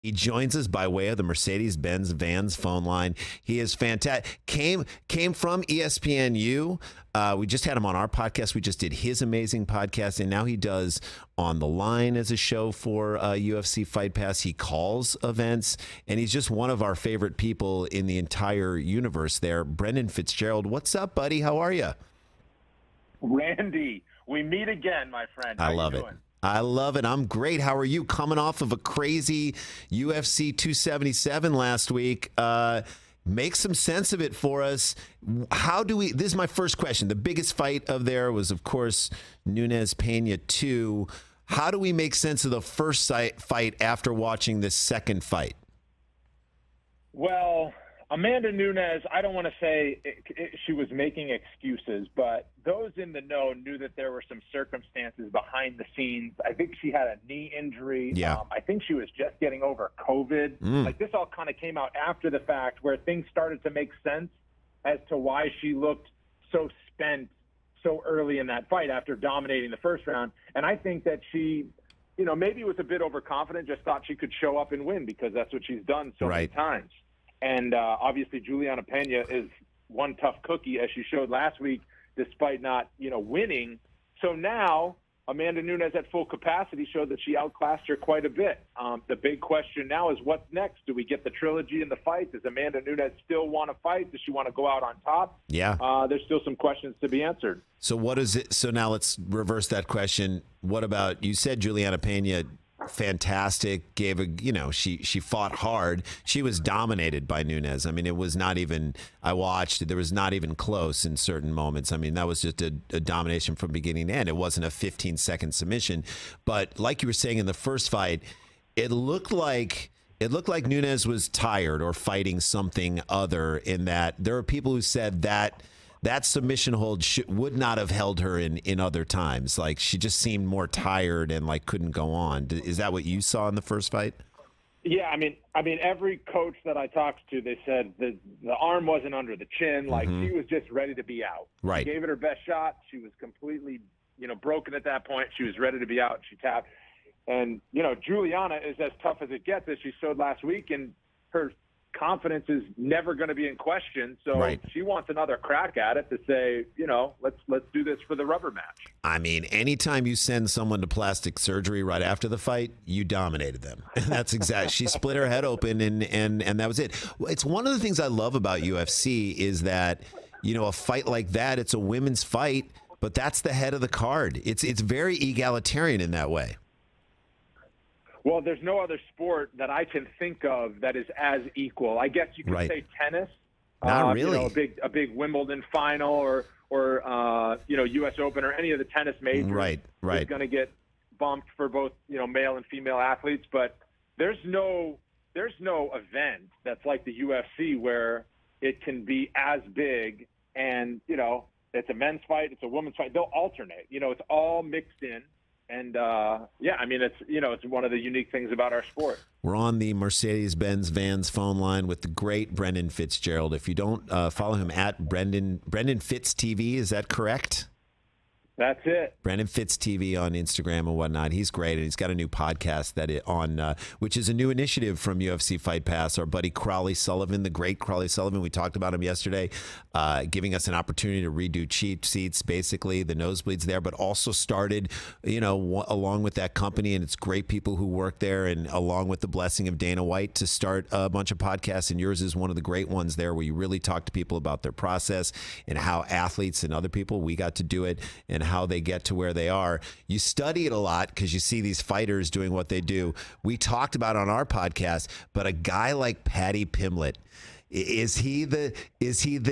He joins us by way of the Mercedes-Benz Vans phone line. He is fantastic. Came from ESPNU. We just had him on our podcast. We just did his amazing podcast, and now he does On the Line as a show for UFC Fight Pass. He calls events, and he's just one of our favorite people in the entire universe there. Brendan Fitzgerald, what's up, buddy? How are you? Randy, we meet again, my friend. I love it. I love it. I'm great. How are you? Coming off of a crazy UFC 277 last week. Make some sense of it for us. This is my first question. The biggest fight of there was, of course, Nunes-Pena 2. How do we make sense of the first fight after watching this second fight? Well, Amanda Nunes, I don't want to say she was making excuses, but those in the know knew that there were some circumstances behind the scenes. I think she had a knee injury. Yeah. I think she was just getting over COVID. Like, this all kind of came out after the fact, where things started to make sense as to why she looked so spent so early in that fight after dominating the first round. And I think that she, maybe was a bit overconfident, just thought she could show up and win because that's what she's done so many times. And obviously, Juliana Pena is one tough cookie, as she showed last week, despite not, winning. So now, Amanda Nunes at full capacity showed that she outclassed her quite a bit. The big question now is, what's next? Do we get the trilogy in the fight? Does Amanda Nunes still want to fight? Does she want to go out on top? Yeah. There's still some questions to be answered. So what is it? So now let's reverse that question. What about, you said Juliana Pena, fantastic, she fought hard. She was dominated by Nunes. I mean, it was not even, I watched, there was not even close in certain moments. I mean, that was just a domination from beginning to end. It wasn't a 15-second submission. But like you were saying in the first fight, it looked like Nunes was tired or fighting something other, in that there are people who said that submission hold would not have held her in other times. Like, she just seemed more tired and couldn't go on. Is that what you saw in the first fight? Yeah, I mean, every coach that I talked to, they said the arm wasn't under the chin. Like, she was just ready to be out. Right. She gave it her best shot. She was completely, broken at that point. She was ready to be out. She tapped. And, Juliana is as tough as it gets, as she showed last week, and her confidence is never going to be in question. So she wants another crack at it to say, let's do this for the rubber match. I mean, anytime you send someone to plastic surgery right after the fight, you dominated them. That's exactly. She split her head open and that was it. It's one of the things I love about UFC is that, a fight like that, it's a women's fight, but that's the head of the card. It's very egalitarian in that way. Well, there's no other sport that I can think of that is as equal. I guess you could say tennis. Not really. A big Wimbledon final or U.S. Open or any of the tennis majors. Right. Is going to get bumped for both male and female athletes. But there's no event that's like the UFC where it can be as big and it's a men's fight, it's a women's fight. They'll alternate. It's all mixed in. And, it's one of the unique things about our sport. We're on the Mercedes-Benz Vans phone line with the great Brendan Fitzgerald. If you don't follow him at Brendan Fitz TV, is that correct? That's it. Brendan Fitz TV on Instagram and whatnot. He's great, and he's got a new podcast which is a new initiative from UFC Fight Pass. Our buddy Crawley Sullivan, the great Crawley Sullivan, we talked about him yesterday, giving us an opportunity to redo cheap seats, basically the nosebleeds there, but also started, along with that company, and it's great people who work there, and along with the blessing of Dana White, to start a bunch of podcasts, and yours is one of the great ones there, where you really talk to people about their process and how athletes and other people, we got to do it, and how they get to where they are. You study it a lot because you see these fighters doing what they do. We talked about it on our podcast, but a guy like Paddy Pimblett, is he the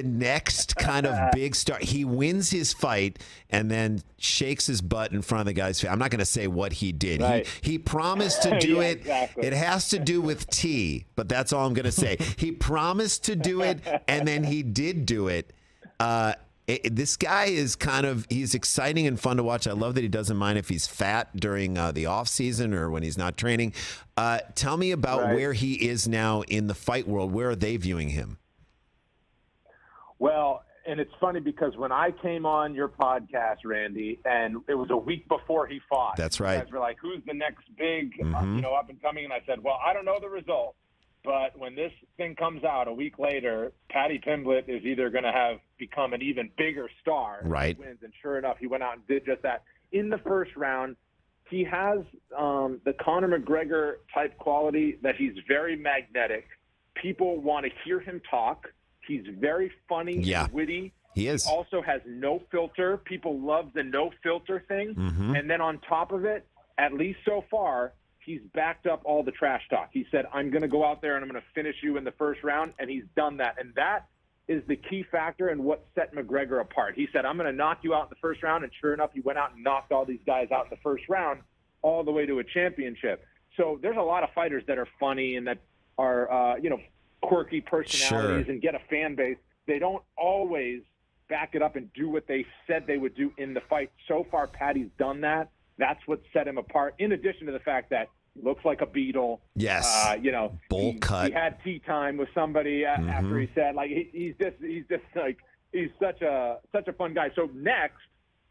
next kind of big star? He wins his fight and then shakes his butt in front of the guy's face. I'm not going to say what he did. Right. He promised to do it. Exactly. It has to do with tea, but that's all I'm going to say. He promised to do it, and then he did do it. This guy is he's exciting and fun to watch. I love that he doesn't mind if he's fat during the off season or when he's not training. Tell me about where he is now in the fight world. Where are they viewing him? Well, and it's funny because when I came on your podcast, Randy, and it was a week before he fought. That's right. You guys were like, who's the next big, up and coming? And I said, well, I don't know the result. But when this thing comes out a week later, Paddy Pimblett is either going to have become an even bigger star. Right. He wins, and sure enough, he went out and did just that. In the first round, he has the Conor McGregor type quality that he's very magnetic. People want to hear him talk. He's very funny and witty. He is. He also has no filter. People love the no filter thing. And then on top of it, at least so far, he's backed up all the trash talk. He said, I'm going to go out there and I'm going to finish you in the first round, and he's done that. And that is the key factor in what set McGregor apart. He said, I'm going to knock you out in the first round, and sure enough, he went out and knocked all these guys out in the first round all the way to a championship. So there's a lot of fighters that are funny and that are, quirky personalities and get a fan base. They don't always back it up and do what they said they would do in the fight. So far, Paddy's done that. That's what set him apart, in addition to the fact that he looks like a Beatle. Yes. Bowl cut. He had tea time with somebody after he said, like, he's such a fun guy. So next,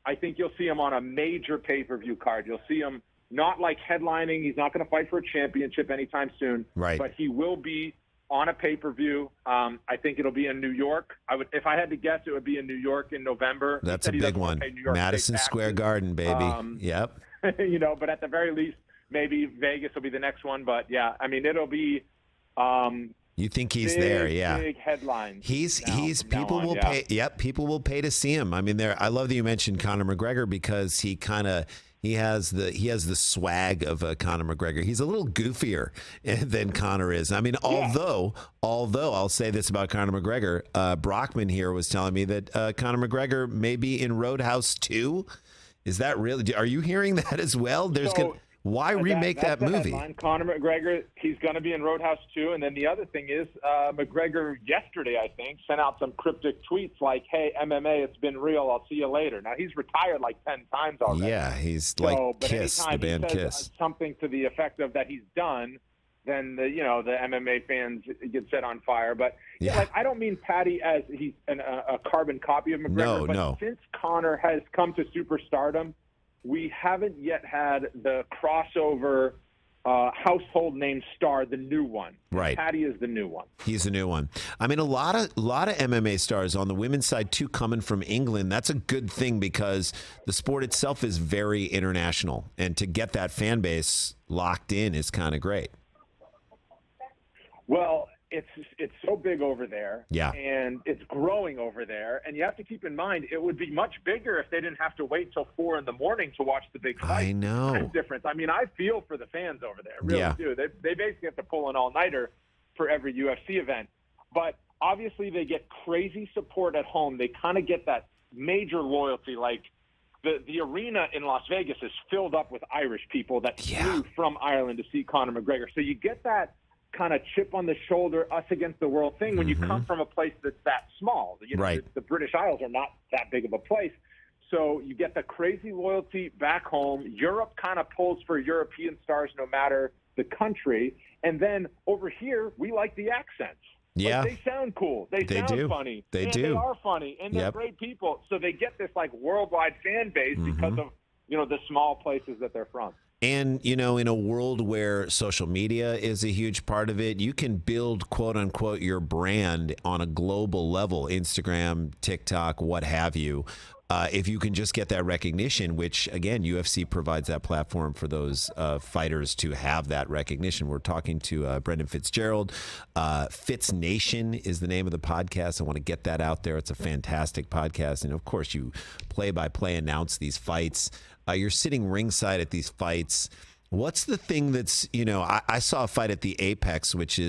I think you'll see him on a major pay-per-view card. You'll see him not like headlining. He's not going to fight for a championship anytime soon. Right. But he will be on a pay-per-view. I think it'll be in New York. If I had to guess, it would be in New York in November. That's a big one. Madison Square Garden, baby. Yep. But at the very least, maybe Vegas will be the next one. But yeah, I mean, it'll be. You think he's there? Yeah. Big headlines. People will pay. Yep. People will pay to see him. I mean, I love that you mentioned Conor McGregor because he has the swag of Conor McGregor. He's a little goofier than Conor is. I mean, although I'll say this about Conor McGregor, Brockman here was telling me that Conor McGregor may be in Roadhouse 2. Is that really? Are you hearing that as well? Why remake that movie? Conor McGregor, he's going to be in Roadhouse 2. And then the other thing is, McGregor yesterday, I think, sent out some cryptic tweets like, hey, MMA, it's been real. I'll see you later. Now, he's retired like 10 times already. Yeah, he's like Kiss, the band Kiss. Something to the effect of that he's done, then the MMA fans get set on fire. But I don't mean Paddy as he's a carbon copy of McGregor. But since Conor has come to superstardom, we haven't yet had the crossover household name star, the new one. Right. Paddy is the new one. He's the new one. I mean, a lot of MMA stars on the women's side, too, coming from England. That's a good thing because the sport itself is very international. And to get that fan base locked in is kind of great. Well, it's so big over there, and it's growing over there, and you have to keep in mind it would be much bigger if they didn't have to wait till 4 a.m. to watch the big fight. I know. That's difference. I mean, I feel for the fans over there, really do. They basically have to pull an all-nighter for every UFC event, but obviously they get crazy support at home. They kind of get that major loyalty, like the arena in Las Vegas is filled up with Irish people that flew from Ireland to see Conor McGregor. So you get that kind of chip on the shoulder, us against the world thing when you come from a place that's that small. The British Isles are not that big of a place. So you get the crazy loyalty back home. Europe kind of pulls for European stars no matter the country. And then over here, we like the accents. Yeah. Like, they sound cool. They sound funny. They They are funny. And they're great people. So they get this like worldwide fan base because of, the small places that they're from. And, in a world where social media is a huge part of it, you can build, quote unquote, your brand on a global level, Instagram, TikTok, what have you. If you can just get that recognition, which, again, UFC provides that platform for those fighters to have that recognition. We're talking to Brendan Fitzgerald. Fitz Nation is the name of the podcast. I want to get that out there. It's a fantastic podcast. And, of course, you play-by-play announce these fights. You're sitting ringside at these fights. What's the thing that's, I saw a fight at the Apex, which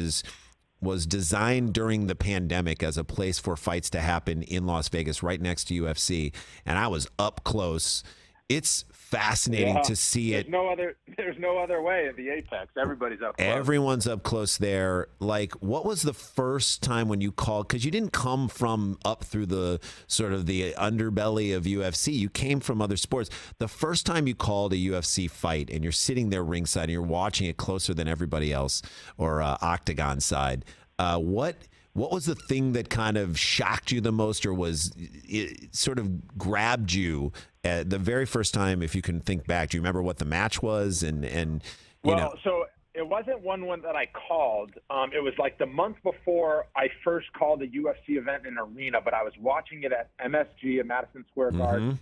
was designed during the pandemic as a place for fights to happen in Las Vegas, right next to UFC. And I was up close. It's fascinating to see it. There's no other way at the Apex. Everybody's up close. Everyone's up close there. Like, what was the first time when you called? Because you didn't come from up through the sort of the underbelly of UFC. You came from other sports. The first time you called a UFC fight and you're sitting there ringside and you're watching it closer than everybody else, or octagon side, what What was the thing that kind of shocked you the most, or it sort of grabbed you the very first time, if you can think back? Do you remember what the match was? So it wasn't one that I called. It was like the month before I first called a UFC event in an arena, but I was watching it at MSG at Madison Square Garden.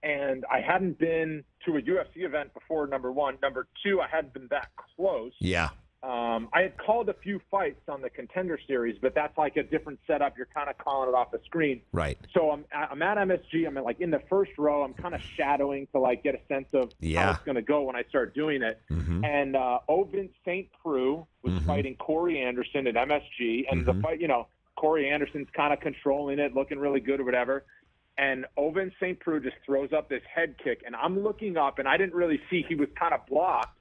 And I hadn't been to a UFC event before, number one. Number two, I hadn't been that close. Yeah. I had called a few fights on the Contender Series, but that's like a different setup. You're kind of calling it off the screen. Right. So I'm at MSG. I'm like in the first row. I'm kind of shadowing to like get a sense of how it's going to go when I start doing it. And Ovin St. Preux was fighting Corey Anderson at MSG. And the fight, Corey Anderson's kind of controlling it, looking really good or whatever. And Ovin St. Preux just throws up this head kick. And I'm looking up, and I didn't really see he was kind of blocked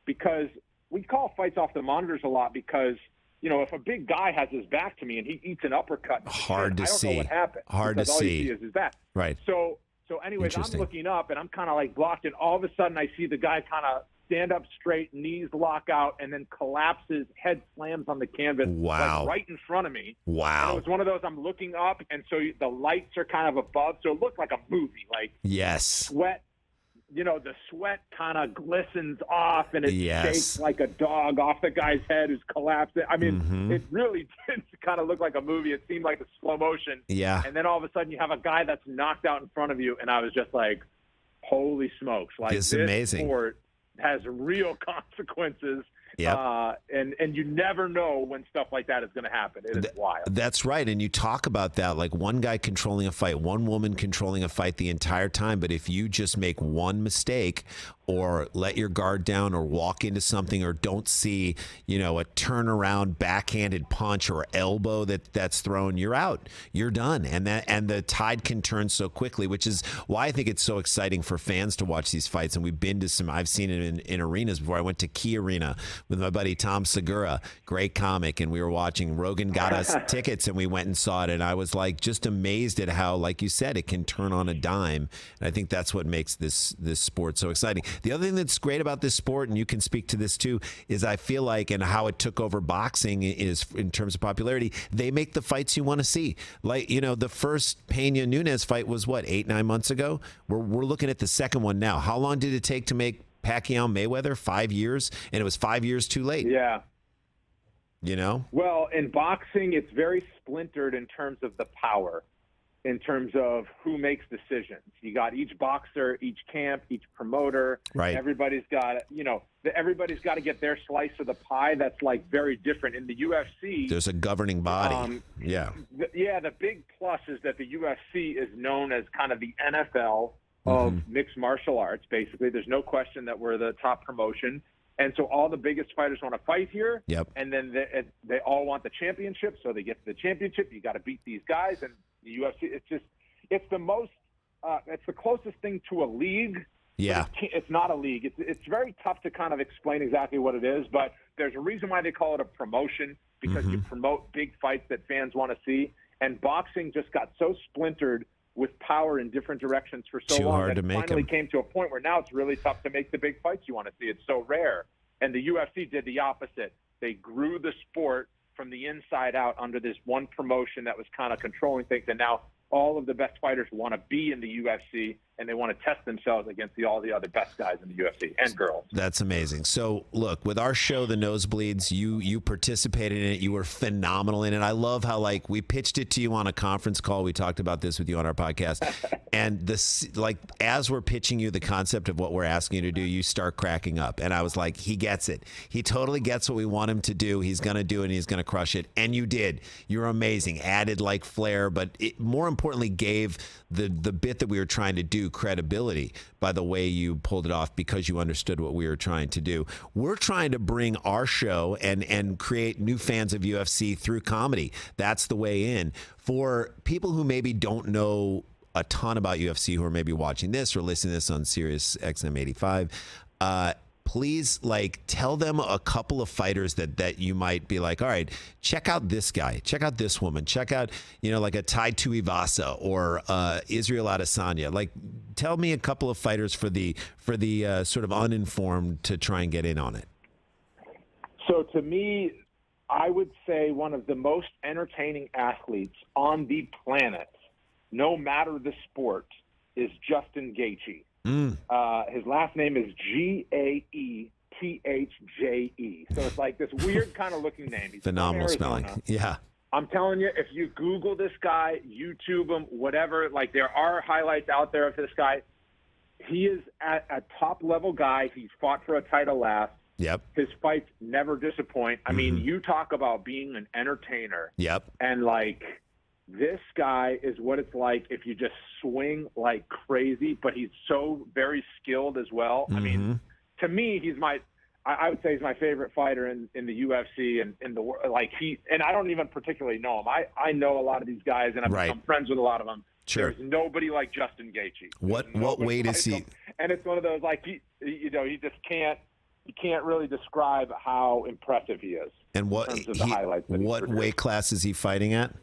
because we call fights off the monitors a lot because, if a big guy has his back to me and he eats an uppercut, hard to see. I don't know what happened. Hard to see. All you see is his back. Right. So anyways, I'm looking up, and I'm kind of like blocked, and all of a sudden I see the guy kind of stand up straight, knees lock out, and then collapses, head slams on the canvas like right in front of me. Wow. And it was one of those, I'm looking up, and so the lights are kind of above, so it looked like a movie. Like sweat, the sweat kind of glistens off, and it shakes like a dog off the guy's head who's collapsed. I mean, it really did kind of look like a movie. It seemed like a slow motion. Yeah. And then all of a sudden you have a guy that's knocked out in front of you, and I was just like, holy smokes. Like, it's this amazing. Sport has real consequences. Yeah. And you never know when stuff like that is going to happen. It is wild. That's right. And you talk about that, like one guy controlling a fight, one woman controlling a fight the entire time. But if you just make one mistake or let your guard down or walk into something or don't see, a turnaround backhanded punch or elbow that's thrown, you're out. You're done. And the tide can turn so quickly, which is why I think it's so exciting for fans to watch these fights. And we've been to I've seen it in arenas before. I went to Key Arena with my buddy Tom Segura, great comic, and we were watching. Rogan got us tickets, and we went and saw it, and I was like just amazed at how, like you said, it can turn on a dime, and I think that's what makes this sport so exciting. The other thing that's great about this sport, and you can speak to this too, is I feel like, and how it took over boxing is in terms of popularity, they make the fights you want to see. Like, the first Pena-Nunes fight was, 8-9 months ago? We're looking at the second one now. How long did it take to make Pacquiao-Mayweather? 5 years, and it was 5 years too late. Yeah. Well, in boxing, it's very splintered in terms of the power, in terms of who makes decisions. You got each boxer, each camp, each promoter. Right. Everybody's got, everybody's got to get their slice of the pie. That's like very different. In the UFC, there's a governing body. The big plus is that the UFC is known as kind of the NFL of mixed martial arts. Basically, there's no question that we're the top promotion. And so all the biggest fighters want to fight here. Yep. And then they all want the championship. So they get to the championship. You got to beat these guys. And the UFC, it's the closest thing to a league. Yeah. It's not a league. It's very tough to kind of explain exactly what it is, but there's a reason why they call it a promotion, because you promote big fights that fans want to see. And boxing just got so splintered with power in different directions for so long that it finally came to a point where now it's really tough to make the big fights you want to see. It's so rare. And the UFC did the opposite. They grew the sport from the inside out under this one promotion that was kind of controlling things. And now all of the best fighters want to be in the UFC, and they want to test themselves against all the other best guys in the UFC and girls. That's amazing. So, look, with our show, The Nosebleeds, you participated in it. You were phenomenal in it. I love how, we pitched it to you on a conference call. We talked about this with you on our podcast. And as we're pitching you the concept of what we're asking you to do, you start cracking up. And I was like, he gets it. He totally gets what we want him to do. He's going to do it, and he's going to crush it. And you did. You're amazing. Added flair, but it more importantly gave the bit that we were trying to do credibility by the way you pulled it off, because you understood what we were trying to do. We're trying to bring our show and create new fans of UFC through comedy. That's the way in. For people who maybe don't know a ton about UFC, who are maybe watching this or listening to this on SiriusXM 85, please tell them a couple of fighters that you might be like, all right, check out this guy, check out this woman, check out, a Tai Tuivasa or Israel Adesanya. Tell me a couple of fighters for the sort of uninformed to try and get in on it. So to me, I would say one of the most entertaining athletes on the planet, no matter the sport, is Justin Gaethje. His last name is Gaethje. So it's like this weird kind of looking name. He's phenomenal spelling. Yeah. I'm telling you, if you Google this guy, YouTube him, whatever, like there are highlights out there of this guy. He is a top-level guy. He's fought for a title last. Yep. His fights never disappoint. I mean, you talk about being an entertainer. Yep. And, like, this guy is what it's like if you just swing like crazy, but he's so very skilled as well. I mean, to me, I would say he's my favorite fighter in the UFC and in the world. Like, and I don't even particularly know him. I know a lot of these guys, and I've become friends with a lot of them. Sure. There's nobody like Justin Gaethje. What weight is he? And it's one of those, like, he just can't. You can't really describe how impressive he is. And what weight class is he fighting at?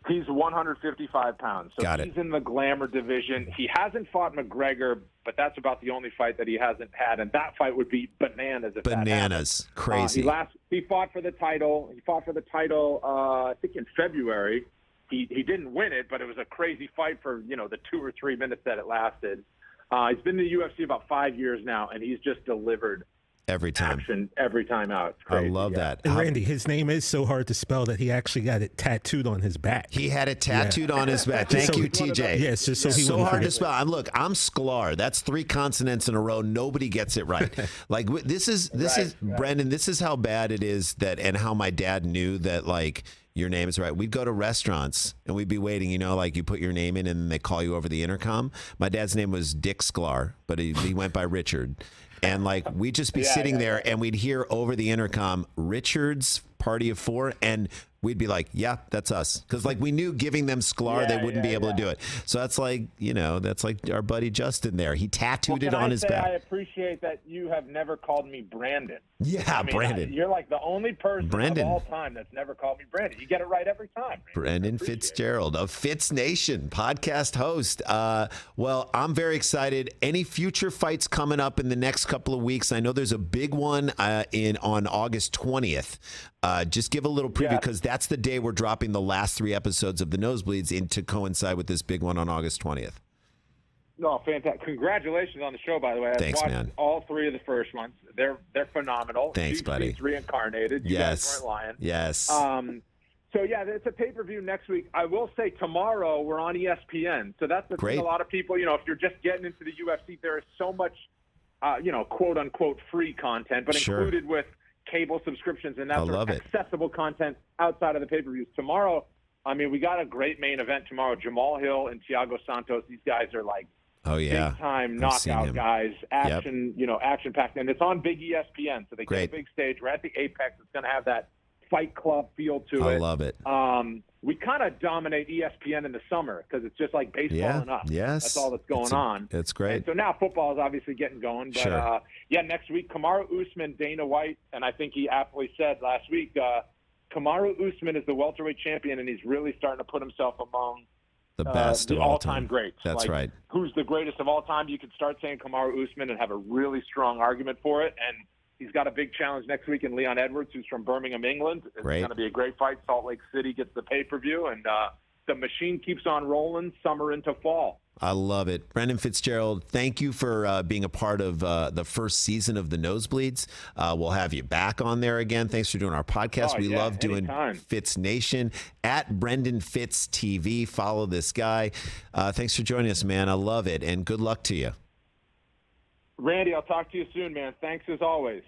He's 155 pounds. So Got it. He's in the glamour division. He hasn't fought McGregor, but that's about the only fight that he hasn't had. And that fight would be bananas. If bananas. Crazy. He fought for the title. I think in February. He didn't win it, but it was a crazy fight for, the 2 or 3 minutes that it lasted. He's been in the UFC about 5 years now, and he's just delivered every time. Action every time out. It's crazy. I love that. And Randy, his name is so hard to spell that he actually got it tattooed on his back. He had it tattooed on his back. Thank you, TJ. Yes, just so he so wouldn't hard forget. to spell. Look, I'm Sklar. That's 3 consonants in a row. Nobody gets it right. Like this is Brendan. This is how bad it is and how my dad knew that your name is right. We'd go to restaurants and we'd be waiting, like you put your name in and they call you over the intercom. My dad's name was Dick Sklar, but he went by Richard. And we'd just be sitting there and we'd hear over the intercom, Richard's Party of 4. And we'd be like, yeah, that's us. Because we knew giving them Sklar, they wouldn't be able to do it. So that's that's like our buddy Justin there. He tattooed it on his back. I appreciate that you have never called me Brandon. Yeah, Brandon. You're like the only person of all time that's never called me Brandon. You get it right every time. Brendan Fitzgerald of Fitz Nation, podcast host. Well, I'm very excited. Any future fights coming up in the next couple of weeks? I know there's a big one on August 20th. Just give a little preview because that's the day we're dropping the last 3 episodes of the Nosebleeds in to coincide with this big one on August 20th. No, fantastic! Congratulations on the show, by the way. Thanks, watched man. all 3 of the first ones. They're phenomenal. Thanks, buddy. It's reincarnated. You guys weren't lying. Yes. So yeah, it's a pay-per-view next week. I will say tomorrow we're on ESPN. So that's the thing. A lot of people, if you're just getting into the UFC, there is so much, quote unquote free content, but included with cable subscriptions and that sort of accessible content outside of the pay-per-views. Tomorrow, we got a great main event tomorrow. Jamal Hill and Thiago Santos. These guys are big-time knockout guys. Action, action-packed. And it's on big ESPN, so they get a big stage. We're at the Apex. It's going to have that Fight Club feel to it. I love it. We kind of dominate ESPN in the summer because it's just like baseball and us. Yes. That's all that's going on. It's great. And so now football is obviously getting going. But, next week, Kamaru Usman, Dana White, and I think he aptly said last week, Kamaru Usman is the welterweight champion, and he's really starting to put himself among the best of all time greats. That's right. Who's the greatest of all time? You could start saying Kamaru Usman and have a really strong argument for it. And he's got a big challenge next week in Leon Edwards, who's from Birmingham, England. It's going to be a great fight. Salt Lake City gets the pay-per-view, and the machine keeps on rolling summer into fall. I love it. Brendan Fitzgerald, thank you for being a part of the first season of the Nosebleeds. We'll have you back on there again. Thanks for doing our podcast. We love doing Fitz Nation. At Brendan Fitz TV. Follow this guy. Thanks for joining us, man. I love it, and good luck to you. Randy, I'll talk to you soon, man. Thanks as always.